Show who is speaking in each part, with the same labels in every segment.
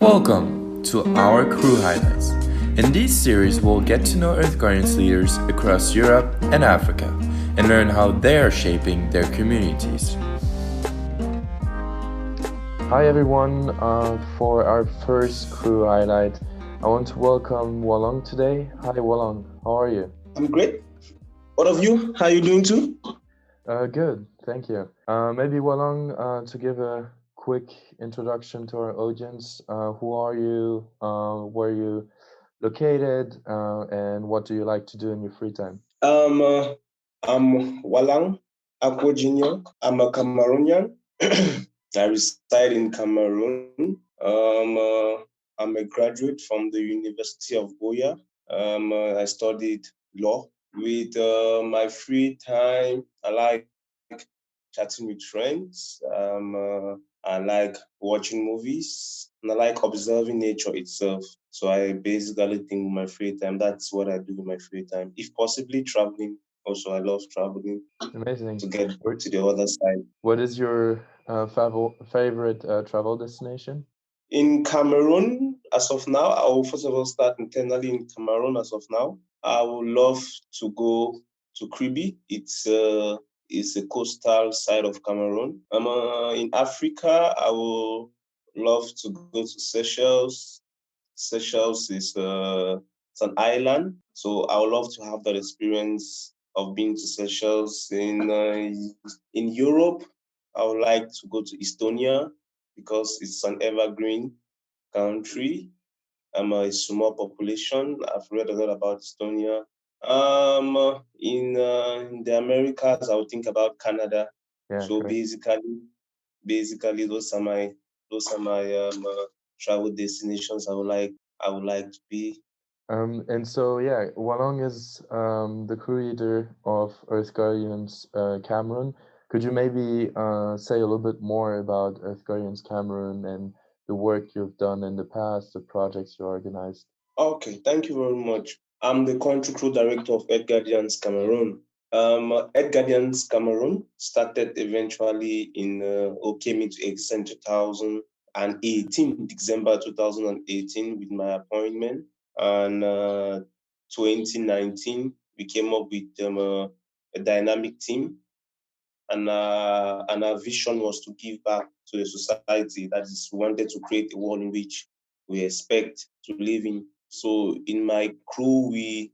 Speaker 1: Welcome to our Crew Highlights. In this series, we'll get to know Earth Guardians leaders across Europe and Africa and learn how they are shaping their communities. Hi everyone, for our first Crew Highlight, I want to welcome Wallang today. Hi Wallang, how are you?
Speaker 2: I'm great. What of you? How are you doing too?
Speaker 1: Good, thank you. Maybe Wallang, to give a quick introduction to our audience, who are you, where are you located, and what do you like to do in your free time?
Speaker 2: I'm Wallang Akwo Junior. I'm a Cameroonian. I reside in Cameroon. I'm a graduate from the University of Boya. I studied law. With my free time, I like chatting with friends. I like watching movies, and I like observing nature itself. So I basically think my free time, that's what I do in my free time. If possibly traveling. Also, I love traveling
Speaker 1: Amazing.
Speaker 2: to get to the other side.
Speaker 1: What is your favorite travel destination?
Speaker 2: In Cameroon, as of now, I will first of all start internally in Cameroon as of now. I would love to go to Kribi. It's a coastal side of Cameroon. In Africa, I will love to go to Seychelles. Seychelles is it's an island, so I would love to have that experience of being to Seychelles. In Europe, I would like to go to Estonia because it's an evergreen country. A small population. I've read a lot about Estonia. In the Americas, I would think about Canada.
Speaker 1: Yeah,
Speaker 2: So
Speaker 1: great.
Speaker 2: basically, those are my travel destinations I would like to be.
Speaker 1: And so, yeah, Walong is the crew leader of Earth Guardians Cameroon. Could you maybe say a little bit more about Earth Guardians Cameroon and the work you've done in the past, the projects you organized?
Speaker 2: Okay, thank you very much. I'm the country crew director of Earth Guardians Cameroon. Earth Guardians Cameroon started eventually or came into existence in 2018, December 2018, with my appointment. And 2019, we came up with a dynamic team, and our vision was to give back to the society. That is, we wanted to create a world in which we expect to live in. So in my crew, we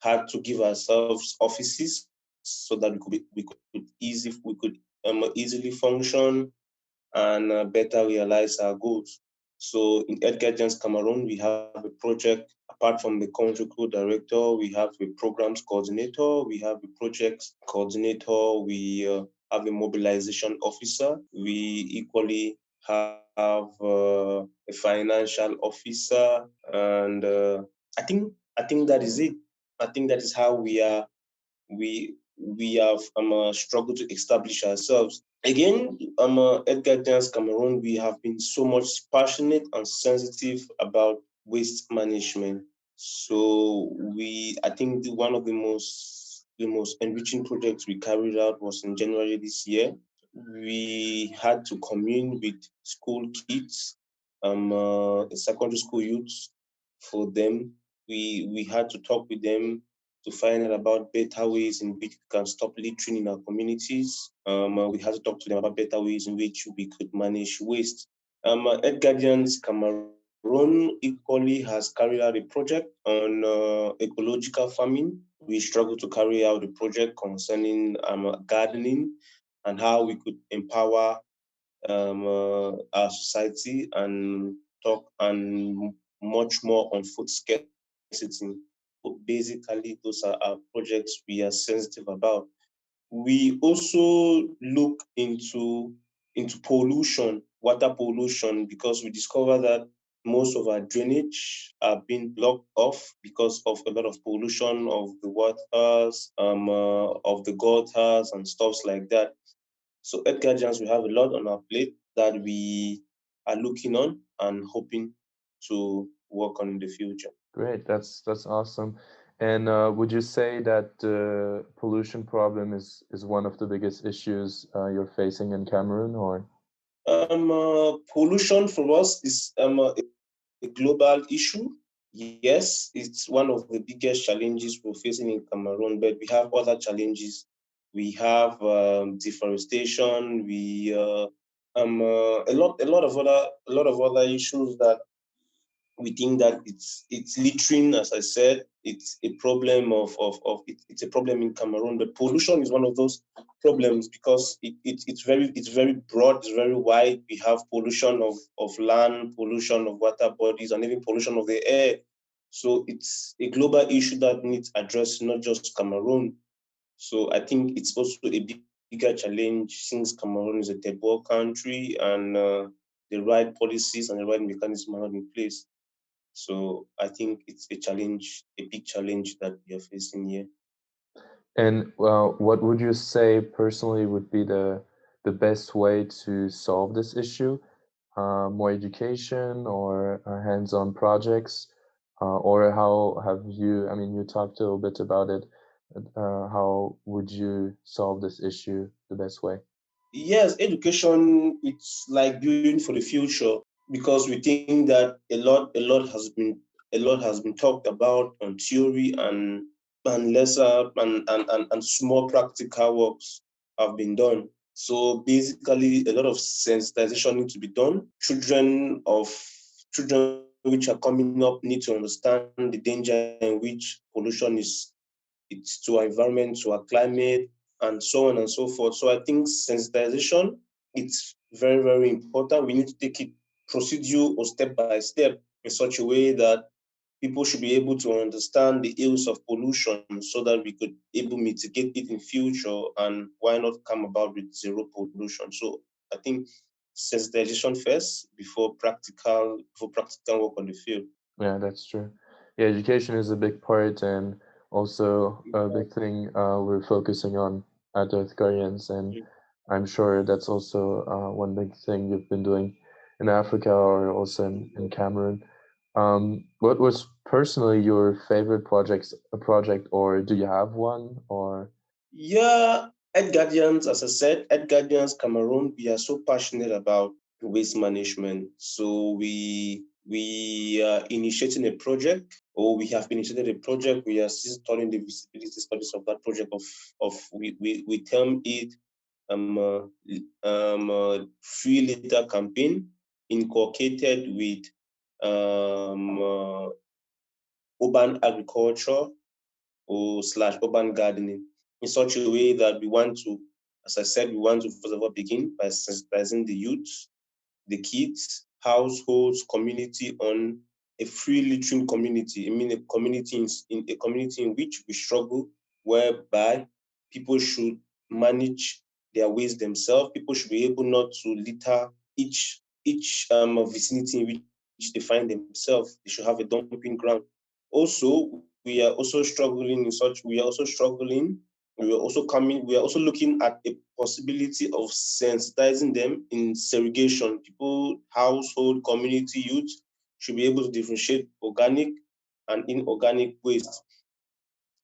Speaker 2: had to give ourselves offices so that we could easily function and better realize our goals. So in Edgar James Cameroon, we have a project. Apart from the country crew director, we have a programs coordinator, we have a project coordinator, we have a mobilization officer. We equally have a financial officer, and I think that is it. I think that is how we have struggled to establish ourselves. Again, Edgar Dance Cameroon, we have been so much passionate and sensitive about waste management. So I think one of the most enriching projects we carried out was in January this year. We had to commune with school kids, secondary school youths. For them, we had to talk with them to find out about better ways in which we can stop littering in our communities. We had to talk to them about better ways in which we could manage waste. Earth Guardians Cameroon equally has carried out a project on ecological farming. We struggled to carry out a project concerning gardening and how we could empower our society, and talk and much more on food scarcity. Basically, those are our projects we are sensitive about. We also look into pollution, water pollution, because we discover that most of our drainage are being blocked off because of a lot of pollution of the waters, of the gutters and stuffs like that. So Earth Guardians, we have a lot on our plate that we are looking on and hoping to work on in the future.
Speaker 1: Great, that's awesome. And would you say that the pollution problem is one of the biggest issues you're facing in Cameroon, or?
Speaker 2: Pollution for us is a global issue. Yes, it's one of the biggest challenges we're facing in Cameroon, but we have other challenges. We have deforestation. We a lot of other issues that we think that it's littering. As I said, it's a problem it's a problem in Cameroon. But pollution is one of those problems because it's very broad, it's very wide. We have pollution of land, pollution of water bodies, and even pollution of the air. So it's a global issue that needs addressed, not just Cameroon. So I think it's also a bigger challenge since Cameroon is a third world country and the right policies and the right mechanisms are not in place. So I think it's a challenge, a big challenge that we are facing here.
Speaker 1: And well, what would you say personally would be the best way to solve this issue? More education or hands-on projects? Or how have you, I mean, you talked a little bit about it. How would you solve this issue the best way?
Speaker 2: Yes, education it's like building for the future because we think that a lot has been talked about on theory and lesser and small practical works have been done. So basically, a lot of sensitization needs to be done. Children which are coming up need to understand the danger in which pollution is it's to our environment, to our climate, and so on and so forth. So I think sensitization it's very, very important. We need to take it procedure or step by step in such a way that people should be able to understand the ills of pollution so that we could able mitigate it in future and why not come about with zero pollution. So I think sensitization first before practical work on the field.
Speaker 1: Yeah, that's true. Yeah, education is a big part and also a big thing we're focusing on at Earth Guardians, and I'm sure that's also one big thing you've been doing in Africa or also in Cameroon. What was personally your favorite project, or do you have one, or?
Speaker 2: Yeah, Ed Guardians, as I said, Ed Guardians Cameroon, we are so passionate about waste management. So we are initiating a project, or we have initiated a project. We are still studying the visibility studies of that project. We term it um, uh, free litter campaign inculcated with urban agriculture or slash urban gardening in such a way that we want to, as I said, we want to first of all begin by sensitizing the youth, the kids, households, community on a free littering community. I mean, in a community in which we struggle, whereby people should manage their waste themselves. People should be able not to litter each vicinity in which they find themselves. They should have a dumping ground. Also, we are also looking at a possibility of sensitizing them in segregation. People, household, community, youth should be able to differentiate organic and inorganic waste.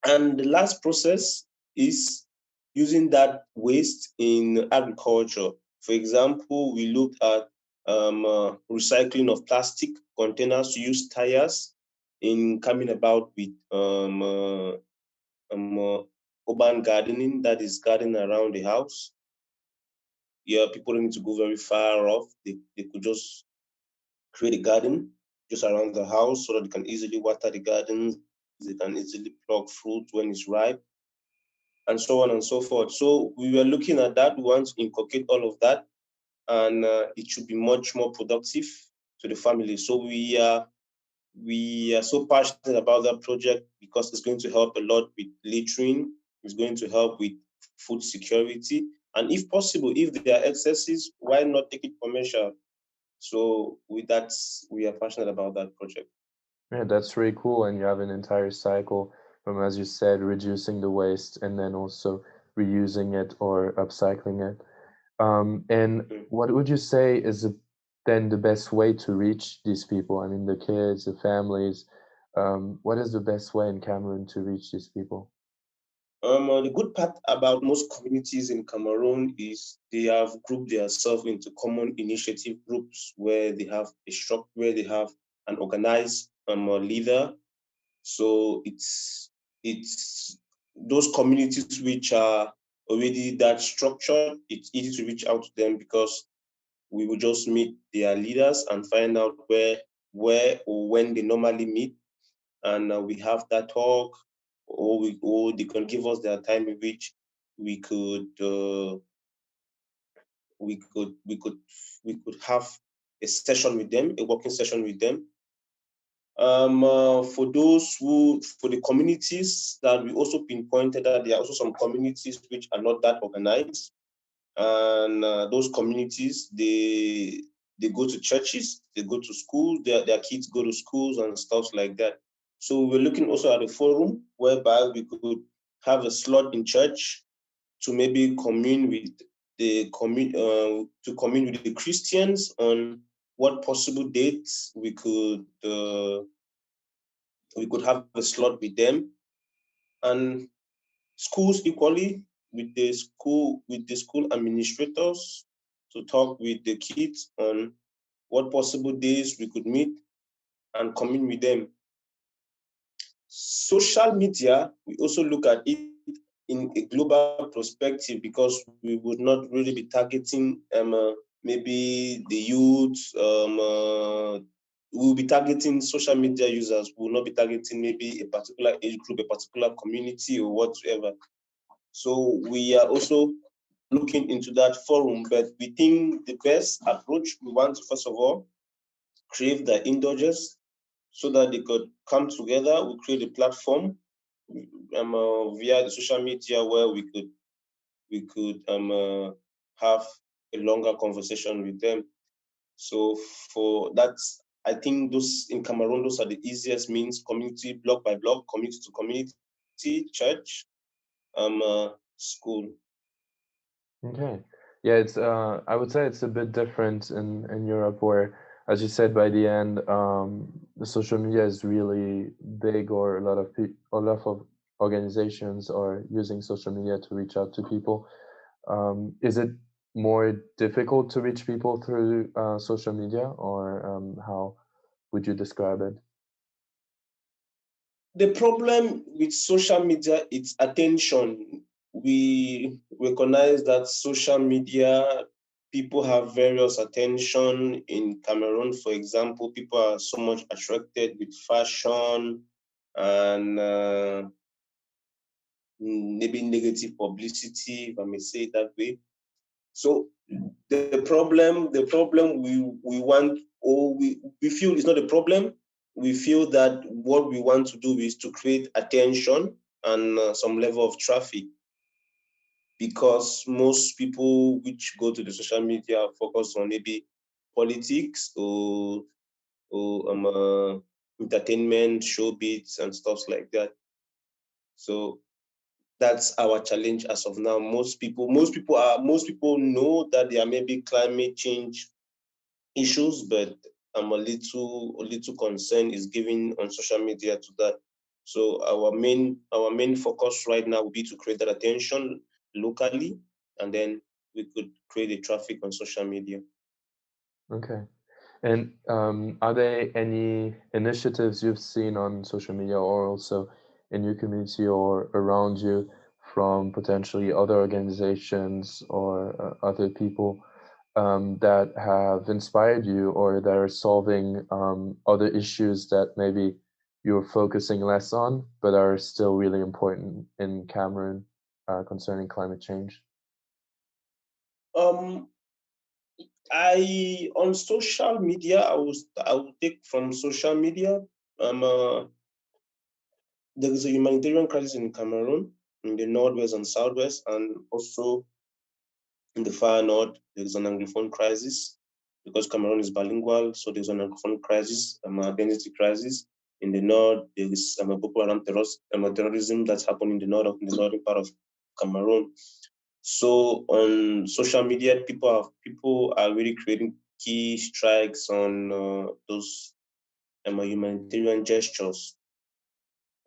Speaker 2: And the last process is using that waste in agriculture. For example, we looked at recycling of plastic containers to use tires in coming about with urban gardening, that is gardening around the house. Yeah, people don't need to go very far off. They could just create a garden just around the house so that they can easily water the gardens, they can easily pluck fruit when it's ripe, and so on and so forth. So we were looking at that. We want to inculcate all of that, and it should be much more productive to the family. So we are so passionate about that project because it's going to help a lot with littering. It's going to help with food security, and if possible, if there are excesses, why not take it commercial? So with that, we are passionate about that project.
Speaker 1: Yeah, that's really cool. And you have an entire cycle from, as you said, reducing the waste and then also reusing it or upcycling it. And
Speaker 2: Mm.
Speaker 1: what would you say is then the best way to reach these people? I mean, the kids, the families. What is the best way in Cameroon to reach these people?
Speaker 2: The good part about most communities in Cameroon is they have grouped themselves into common initiative groups where they have an organized leader. So it's those communities which are already that structured. It's easy to reach out to them because we will just meet their leaders and find out where or when they normally meet, and we have that talk, or they can give us their time in which we could we could we could we could have a session with them, a working session with them. For the communities that we also pinpointed that there are also some communities which are not that organized, and those communities they go to churches, they go to schools, their kids go to schools and stuff like that. So we're looking also at a forum whereby we could have a slot in church to maybe commune with the Christians on what possible dates we could have a slot with them, and schools equally with the school administrators to talk with the kids on what possible days we could meet and commune with them. Social media, we also look at it in a global perspective because we would not really be targeting maybe the youth. We'll be targeting social media users. We will not be targeting maybe a particular age group, a particular community, or whatever. So we are also looking into that forum, but we think the best approach, we want to first of all crave the indulgence so that they could come together. We create a platform via the social media where we could have a longer conversation with them. So for that, I think those in Cameroon, those are the easiest means: community, block by block, community to community, church, school.
Speaker 1: Okay. Yeah, it's I would say it's a bit different in Europe where, as you said, by the end, the social media is really big, or a lot of organizations are using social media to reach out to people. Is it more difficult to reach people through social media, or how would you describe it?
Speaker 2: The problem with social media is attention. We recognize that social media, people have various attention. In Cameroon, for example, people are so much attracted with fashion and maybe negative publicity, if I may say it that way. So the problem we want, or we feel is not a problem. We feel that what we want to do is to create attention and some level of traffic, because most people which go to the social media focus on maybe politics or entertainment, showbiz, and stuff like that. So that's our challenge as of now. Most people know that there may be climate change issues, but I'm a little concern is given on social media to that. So our main focus right now will be to create that attention locally, and then we could create the traffic on social media.
Speaker 1: Okay. And are there any initiatives you've seen on social media, or also in your community or around you, from potentially other organizations or other people that have inspired you, or that are solving other issues that maybe you're focusing less on, but are still really important in Cameroon concerning climate change?
Speaker 2: Um, I on social media, I will take from social media. There is a humanitarian crisis in Cameroon, in the northwest and southwest, and also in the far north, there is an Anglophone crisis because Cameroon is bilingual. So there's an Anglophone crisis, identity crisis. In the north, there is a Boko Haram terrorism that's happening in the northern part of Cameroon. So on social media, people are really creating key strikes on those humanitarian gestures.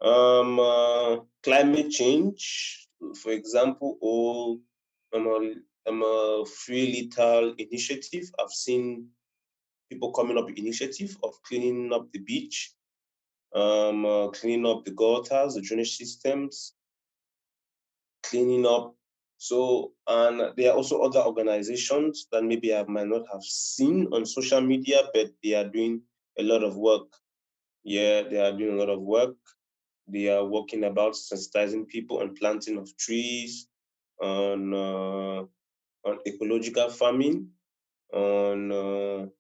Speaker 2: Climate change, for example, or a free lethal initiative. I've seen people coming up with initiative of cleaning up the beach, cleaning up the gutters, the drainage systems, cleaning up. So, and there are also other organizations that maybe I might not have seen on social media, but they are doing a lot of work. Yeah, they are doing a lot of work. They are working about sensitizing people on planting of trees, on ecological farming, on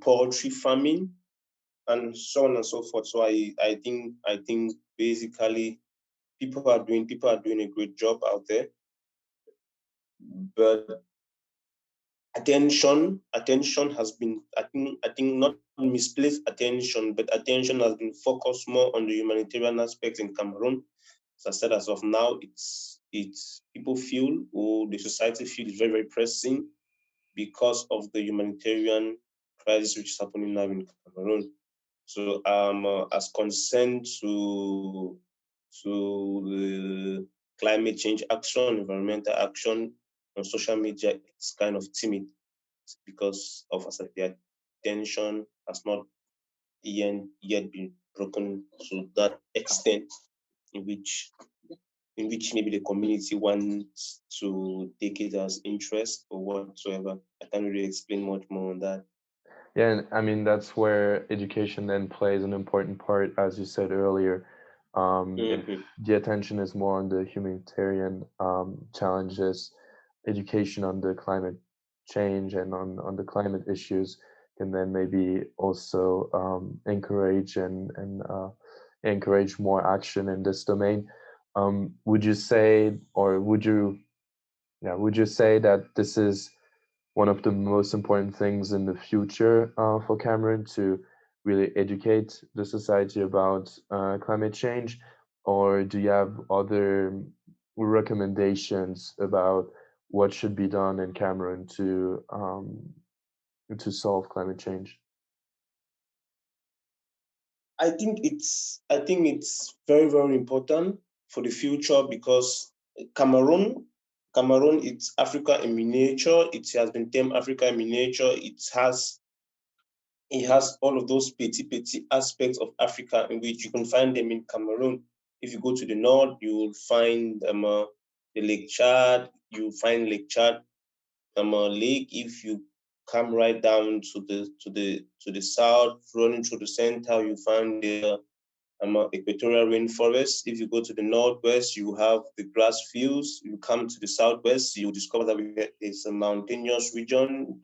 Speaker 2: poultry farming, and so on and so forth. So I think basically people are doing a great job out there, but attention has been, I think not misplaced attention, but attention has been focused more on the humanitarian aspects in Cameroon. As I said, as of now, it's people feel, or the society feels very, very pressing because of the humanitarian crisis which is happening now in Cameroon. So as concerned to the climate change action, environmental action on social media, it's kind of timid because of, as I said, the attention has not yet been broken to that extent in which maybe the community wants to take it as interest or whatsoever. I can't really explain much more on that.
Speaker 1: Yeah, and I mean that's where education then plays an important part, as you said earlier. If
Speaker 2: Mm-hmm.
Speaker 1: the attention is more on the humanitarian challenges, education on the climate change and on the climate issues can then maybe also encourage and encourage more action in this domain. Would you say, or would you say that this is one of the most important things in the future for Cameroon to really educate the society about climate change, or do you have other recommendations about what should be done in Cameroon to solve climate change?
Speaker 2: I think it's very, very important for the future because Cameroon Cameroon, it's Africa in miniature. It has been termed Africa in miniature. It has all of those petty aspects of Africa in which you can find them in Cameroon. If you go to the north, you will find the Lake Chad. You find Lake Chad lake. If you come right down to the south, running through the center, you find the equatorial rainforest. If you go to the northwest, you have the grass fields. You come to the southwest, you discover that it's a mountainous region.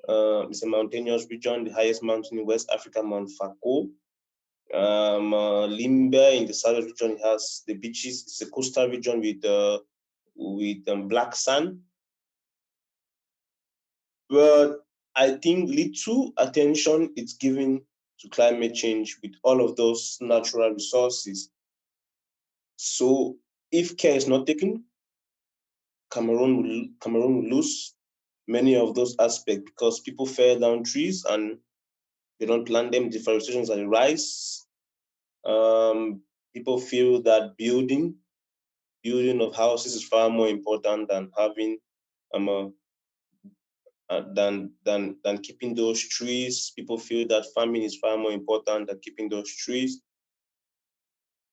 Speaker 2: It's a mountainous region, the highest mountain in West Africa, Mount Fako. Limbe in the southern region has the beaches. It's a coastal region with black sand. But I think little attention is given to climate change with all of those natural resources. So if care is not taken, Cameroon will lose many of those aspects because people fell down trees and they don't plant them. Deforestation is at the rise. People feel that building of houses is far more important than having than keeping those trees. People feel that farming is far more important than keeping those trees.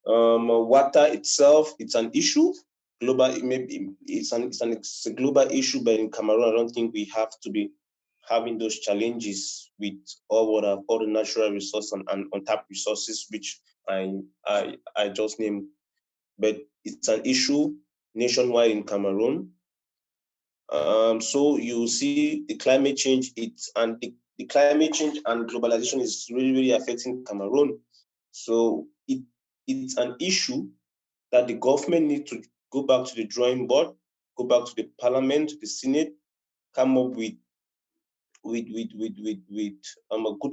Speaker 2: Water itself, it's an issue. Global, maybe it's a global issue, but in Cameroon, I don't think we have to be having those challenges with all the natural resources and untapped resources, which I just named. But it's an issue nationwide in Cameroon. So you see the climate change, the climate change and globalization is really, really affecting Cameroon. So it's an issue that the government needs to go back to the drawing board, go back to the parliament, the Senate, come up with good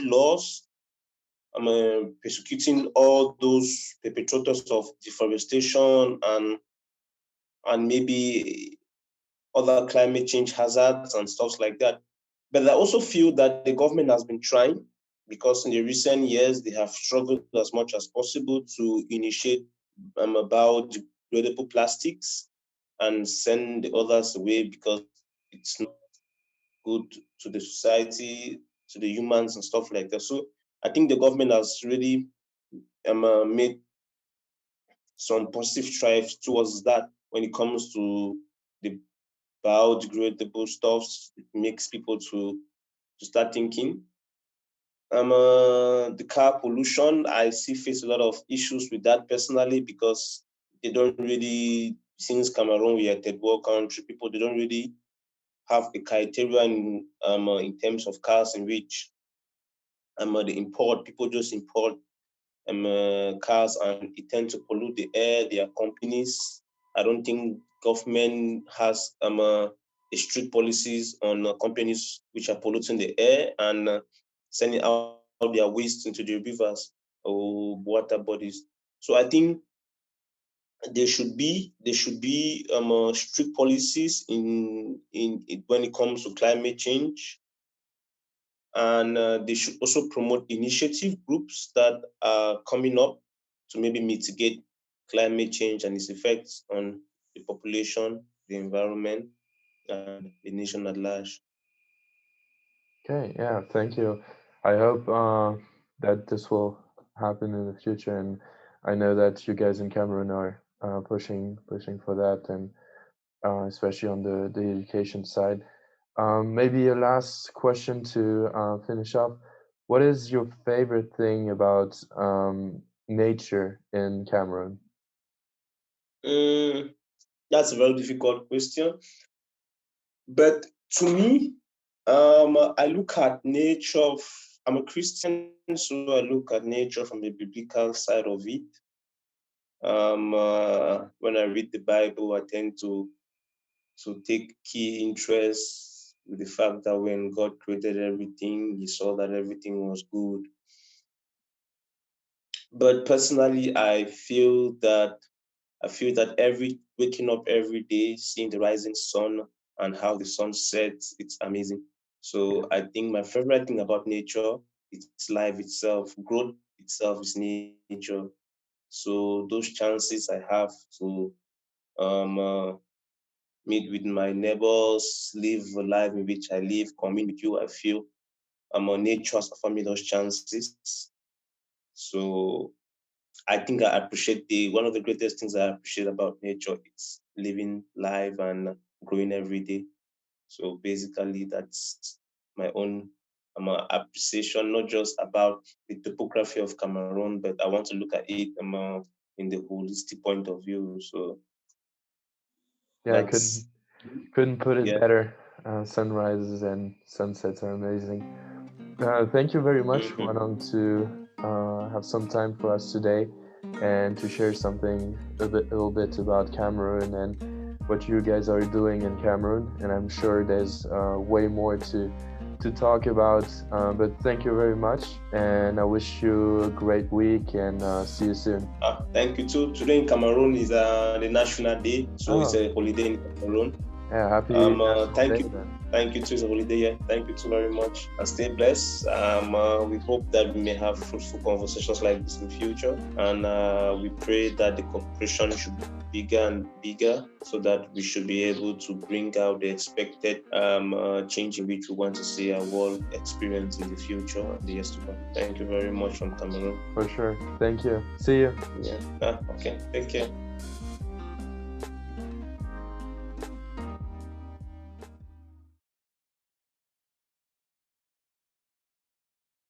Speaker 2: laws, persecuting all those perpetrators of deforestation and maybe other climate change hazards and stuff like that. But I also feel that the government has been trying because in the recent years they have struggled as much as possible to initiate about biodegradable plastics and send the others away because it's not good to the society, to the humans and stuff like that. So I think the government has really made some positive strides towards that when it comes to the biodegradable stuffs. It makes people to start thinking. The car pollution, I see face a lot of issues with that personally, because they don't really, since Cameroon, we are a third world country, people, they don't really have a criteria in terms of cars in which they import. People just import cars, and it tends to pollute the air. There are companies. I don't think government has strict policies on companies which are polluting the air and sending out their waste into the rivers or water bodies. So I think there should be strict policies in when it comes to climate change, and they should also promote initiative groups that are coming up to maybe mitigate climate change and its effects on the population, the environment, and the nation at large.
Speaker 1: Okay, yeah, thank you. I hope that this will happen in the future, and I know that you guys in Cameroon are pushing for that, and especially on the education side. Maybe a last question to finish up. What is your favorite thing about nature in Cameroon?
Speaker 2: Mm, that's a very difficult question, but to me, I look at nature. I'm a Christian, so I look at nature from the biblical side of it. When I read the Bible, I tend to take key interest with the fact that when God created everything, He saw that everything was good. But personally, I feel that every waking up every day, seeing the rising sun and how the sun sets, it's amazing. So I think my favorite thing about nature, it's life itself. Growth itself is nature. So those chances I have to um, uh, meet with my neighbors, live a life in which I live, commune with you, I feel nature has offered me those chances. So I think I appreciate the one of the greatest things I appreciate about nature is living life and growing every day. So basically, that's my own appreciation, not just about the topography of Cameroon, but I want to look at it in the holistic point of view. So
Speaker 1: Yeah, I couldn't
Speaker 2: that's
Speaker 1: couldn't put it
Speaker 2: yeah.
Speaker 1: better. Sunrises and sunsets are amazing. Thank you very much,
Speaker 2: Mm-hmm.
Speaker 1: Wanong, to have some time for us today and to share something a little bit about Cameroon and what you guys are doing in Cameroon. And I'm sure there's way more to talk about. But thank you very much, and I wish you a great week and see you soon.
Speaker 2: Thank you too. Today in Cameroon is the National Day, so it's
Speaker 1: Oh,
Speaker 2: a holiday in Cameroon.
Speaker 1: yeah, happy National
Speaker 2: Thank
Speaker 1: Day
Speaker 2: you.
Speaker 1: then.
Speaker 2: Thank you too. It's a holiday. Yeah. Thank you too very much. And stay blessed. We hope that we may have fruitful conversations like this in future. And we pray that the cooperation should be bigger and bigger so that we should be able to bring out the expected change in which we want to see our world experience in the future and the years to come. Thank you very much from Cameroon.
Speaker 1: For sure. Thank you. See you.
Speaker 2: Yeah. Okay. Take care.